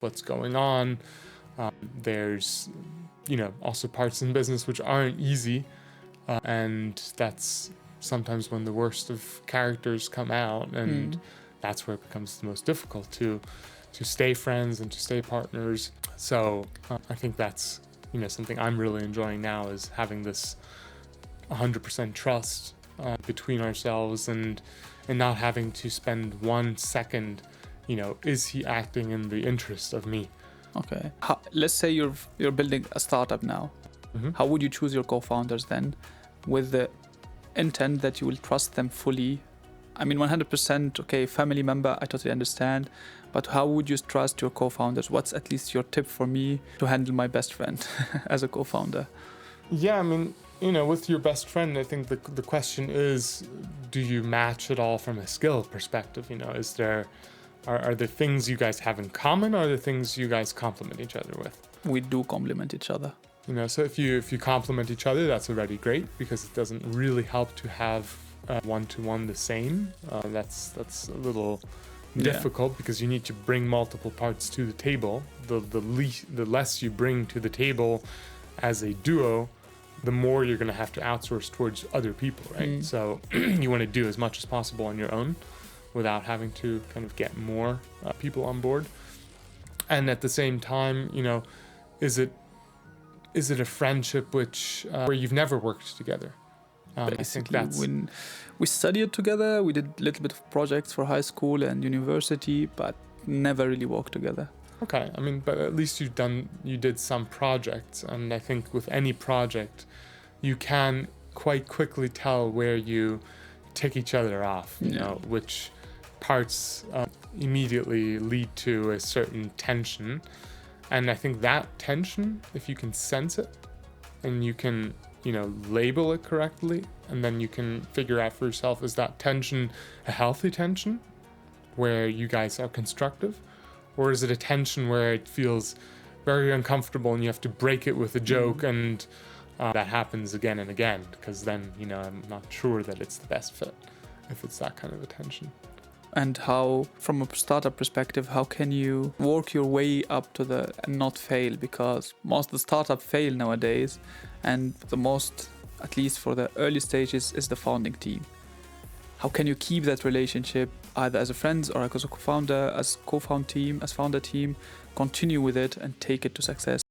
what's going on. There's, also parts in business which aren't easy, and that's sometimes when the worst of characters come out, and that's where it becomes the most difficult to stay friends and to stay partners. So I think that's something I'm really enjoying now, is having this 100% trust between ourselves, and not having to spend 1 second, is he acting in the interest of me? Okay. Let's say you're building a startup now. How would you choose your co-founders then, with the intent that you will trust them fully? I mean, 100%, okay, family member, I totally understand. But how would you trust your co-founders? What's at least your tip for me to handle my best friend as a co-founder? Yeah, I mean, with your best friend, I think the question is, do you match it all from a skill perspective? Are there things you guys have in common, or are there things you guys complement each other with? We do complement each other. So if you complement each other, that's already great, because it doesn't really help to have one-to-one the same. That's a little difficult, because you need to bring multiple parts to the table. The less you bring to the table as a duo, the more you're going to have to outsource towards other people, right? So you want to do as much as possible on your own, without having to kind of get more people on board. And at the same time, is it a friendship where you've never worked together? Basically, when we studied together, we did a little bit of projects for high school and university, but never really worked together. Okay, I mean, but at least you did some projects, and I think with any project, you can quite quickly tell where you tick each other off, which parts immediately lead to a certain tension. And I think that tension, if you can sense it and you can, label it correctly, and then you can figure out for yourself, is that tension a healthy tension where you guys are constructive, or is it a tension where it feels very uncomfortable and you have to break it with a joke, and that happens again and again, because then, I'm not sure that it's the best fit if it's that kind of a tension. And how, from a startup perspective, how can you work your way up to and not fail? Because most of the startups fail nowadays, and the most, at least for the early stages, is the founding team. How can you keep that relationship, either as a friend or as a co-founder, as co-found team, as founder team, continue with it and take it to success?